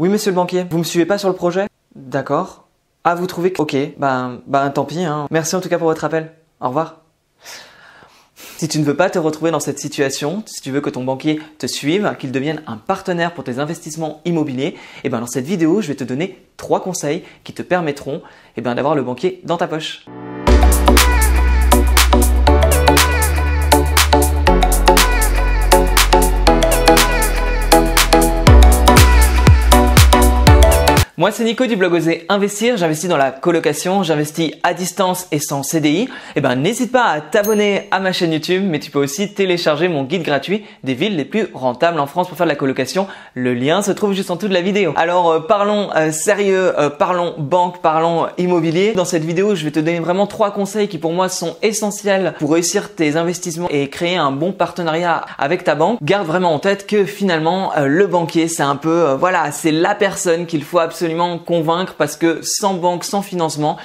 Oui, monsieur le banquier, vous me suivez pas sur le projet? D'accord. Ah, vous trouvez que... Ok, ben tant pis, hein. Merci en tout cas pour votre appel. Au revoir. Si tu ne veux pas te retrouver dans cette situation, si tu veux que ton banquier te suive, qu'il devienne un partenaire pour tes investissements immobiliers, et ben dans cette vidéo, je vais te donner 3 conseils qui te permettront d'avoir le banquier dans ta poche. Moi, c'est Nico du blog Oser Investir. J'investis dans la colocation, j'investis à distance et sans CDI. N'hésite pas à t'abonner à ma chaîne YouTube, mais tu peux aussi télécharger mon guide gratuit des villes les plus rentables en France pour faire de la colocation. Le lien se trouve juste en dessous de la vidéo. Alors, parlons sérieux, parlons banque, parlons immobilier. Dans cette vidéo, je vais te donner vraiment 3 conseils qui pour moi sont essentiels pour réussir tes investissements et créer un bon partenariat avec ta banque. Garde vraiment en tête que finalement, le banquier, c'est un peu, c'est la personne qu'il faut absolument convaincre parce que sans banque, sans financement,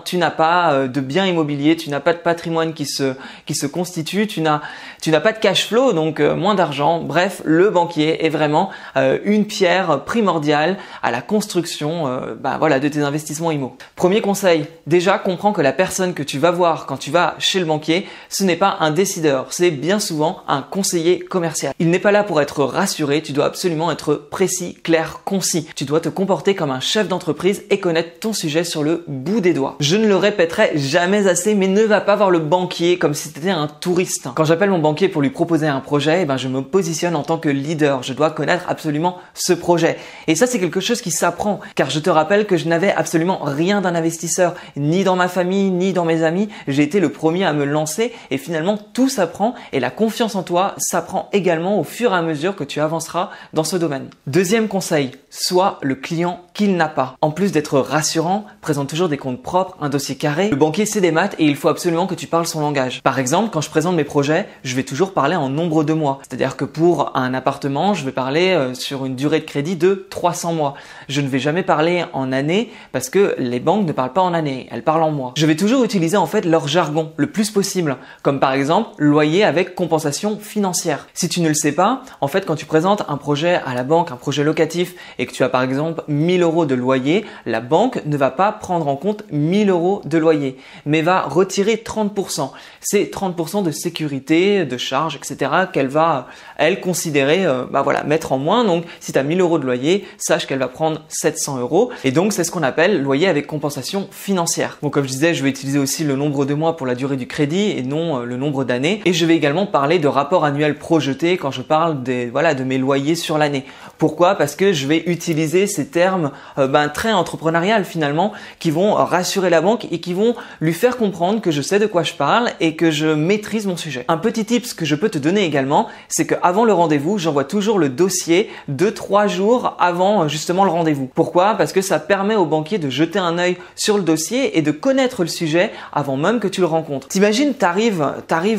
tu n'as pas de biens immobiliers, tu n'as pas de patrimoine qui se constitue, tu n'as pas de cash flow, donc moins d'argent. Bref, le banquier est vraiment une pierre primordiale à la construction de tes investissements immo. Premier conseil, déjà comprends que la personne que tu vas voir quand tu vas chez le banquier, ce n'est pas un décideur, c'est bien souvent un conseiller commercial. Il n'est pas là pour être rassuré, tu dois absolument être précis, clair, concis. Tu dois te comporter comme un chef d'entreprise et connaître ton sujet sur le bout des doigts. Je ne le répéterai jamais assez, mais ne va pas voir le banquier comme si tu étais un touriste. Quand j'appelle mon banquier pour lui proposer un projet, je me positionne en tant que leader. Je dois connaître absolument ce projet. Et ça, c'est quelque chose qui s'apprend, car je te rappelle que je n'avais absolument rien d'un investisseur, ni dans ma famille, ni dans mes amis. J'ai été le premier à me lancer et finalement, tout s'apprend et la confiance en toi s'apprend également au fur et à mesure que tu avanceras dans ce domaine. Deuxième conseil, sois le client qu'il n'a pas. En plus d'être rassurant, présente toujours des comptes propres, un dossier carré. Le banquier sait des maths et il faut absolument que tu parles son langage. Par exemple, quand je présente mes projets, je vais toujours parler en nombre de mois. C'est-à-dire que pour un appartement, je vais parler sur une durée de crédit de 300 mois. Je ne vais jamais parler en années parce que les banques ne parlent pas en années, elles parlent en mois. Je vais toujours utiliser en fait leur jargon le plus possible, comme par exemple loyer avec compensation financière. Si tu ne le sais pas, en fait quand tu présentes un projet à la banque, un projet locatif et que tu as par exemple 1000 € de loyer, la banque ne va pas prendre en compte 1000 € de loyer, mais va retirer 30%. C'est 30% de sécurité, de charges, etc. qu'elle va, elle, considérer, mettre en moins. Donc, si tu as 1000 € de loyer, sache qu'elle va prendre 700 €. Et donc, c'est ce qu'on appelle loyer avec compensation financière. Bon, comme je disais, je vais utiliser aussi le nombre de mois pour la durée du crédit et non le nombre d'années. Et je vais également parler de rapport annuel projeté quand je parle de mes loyers sur l'année. Pourquoi? Parce que je vais utiliser ces termes très entrepreneurial finalement qui vont rassurer la banque et qui vont lui faire comprendre que je sais de quoi je parle et que je maîtrise mon sujet. Un petit tips que je peux te donner également, c'est qu'avant le rendez-vous, j'envoie toujours le dossier 2-3 jours avant justement le rendez-vous. Pourquoi? Parce que ça permet au banquier de jeter un œil sur le dossier et de connaître le sujet avant même que tu le rencontres. T'imagines, t'arrives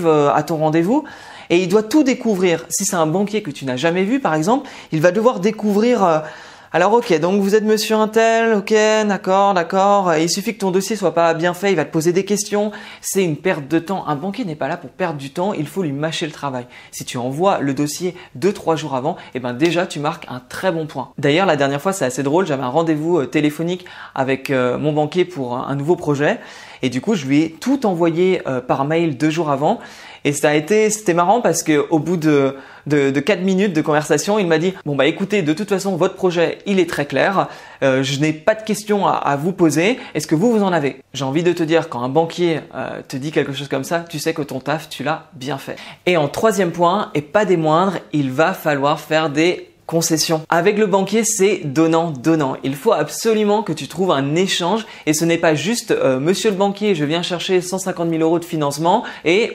à ton rendez-vous et il doit tout découvrir. Si c'est un banquier que tu n'as jamais vu par exemple, il va devoir découvrir alors ok, donc vous êtes monsieur untel, ok, d'accord. Il suffit que ton dossier soit pas bien fait, il va te poser des questions. C'est une perte de temps. Un banquier n'est pas là pour perdre du temps, il faut lui mâcher le travail. Si tu envoies le dossier 2-3 jours avant, déjà tu marques un très bon point. D'ailleurs, la dernière fois, c'est assez drôle, j'avais un rendez-vous téléphonique avec mon banquier pour un nouveau projet. Et du coup, je lui ai tout envoyé par mail 2 jours avant. Et c'était marrant parce que au bout de 4 minutes de conversation, il m'a dit bon écoutez, de toute façon votre projet il est très clair, je n'ai pas de questions à vous poser, est-ce que vous en avez? J'ai envie de te dire, quand un banquier te dit quelque chose comme ça, tu sais que ton taf tu l'as bien fait. Et en 3e point, et pas des moindres, il va falloir faire des concession. Avec le banquier, c'est donnant-donnant. Il faut absolument que tu trouves un échange et ce n'est pas juste monsieur le banquier, je viens chercher 150 000 € de financement et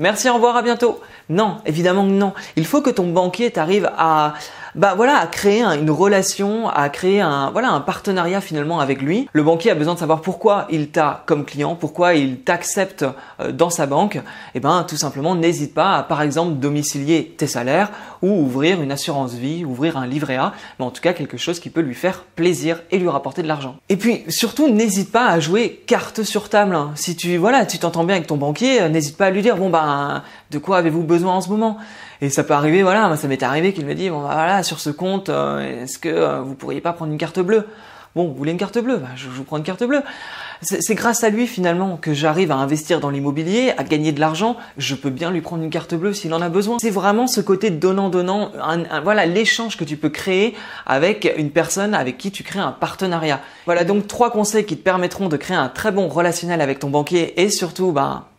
merci, au revoir, à bientôt. Non, évidemment que non. Il faut que ton banquier t'arrive à créer une relation, à créer un partenariat finalement avec lui. Le banquier a besoin de savoir pourquoi il t'a comme client, pourquoi il t'accepte dans sa banque. Tout simplement, n'hésite pas à, par exemple, domicilier tes salaires ou ouvrir une assurance vie, ouvrir un livret A, mais en tout cas quelque chose qui peut lui faire plaisir et lui rapporter de l'argent. Et puis surtout, n'hésite pas à jouer carte sur table. Si tu t'entends bien avec ton banquier, n'hésite pas à lui dire de quoi avez-vous besoin en ce moment? Et ça peut arriver, voilà, moi ça m'est arrivé qu'il me dit, bon bah voilà, sur ce compte, est-ce que vous pourriez pas prendre une carte bleue? Bon, vous voulez une carte bleue? Bah, je vous prends une carte bleue. C'est grâce à lui finalement que j'arrive à investir dans l'immobilier, à gagner de l'argent. Je peux bien lui prendre une carte bleue s'il en a besoin. C'est vraiment ce côté donnant-donnant, voilà l'échange que tu peux créer avec une personne avec qui tu crées un partenariat. Voilà donc 3 conseils qui te permettront de créer un très bon relationnel avec ton banquier et surtout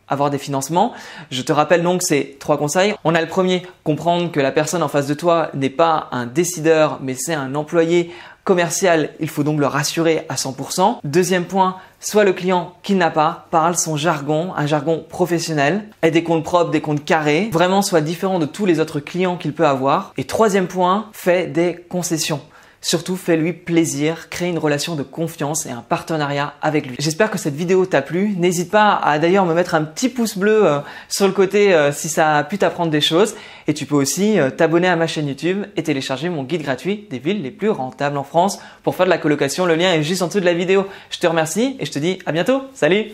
avoir des financements. Je te rappelle donc ces 3 conseils. On a le premier, comprendre que la personne en face de toi n'est pas un décideur mais c'est un employé commercial, il faut donc le rassurer à 100%. Deuxième point, sois le client qui n'a pas, parle son jargon, un jargon professionnel, aie des comptes propres, des comptes carrés, vraiment sois différent de tous les autres clients qu'il peut avoir. Et troisième point, fais des concessions. Surtout, fais-lui plaisir, crée une relation de confiance et un partenariat avec lui. J'espère que cette vidéo t'a plu. N'hésite pas à d'ailleurs me mettre un petit pouce bleu sur le côté si ça a pu t'apprendre des choses. Et tu peux aussi t'abonner à ma chaîne YouTube et télécharger mon guide gratuit des villes les plus rentables en France pour faire de la colocation. Le lien est juste en dessous de la vidéo. Je te remercie et je te dis à bientôt. Salut!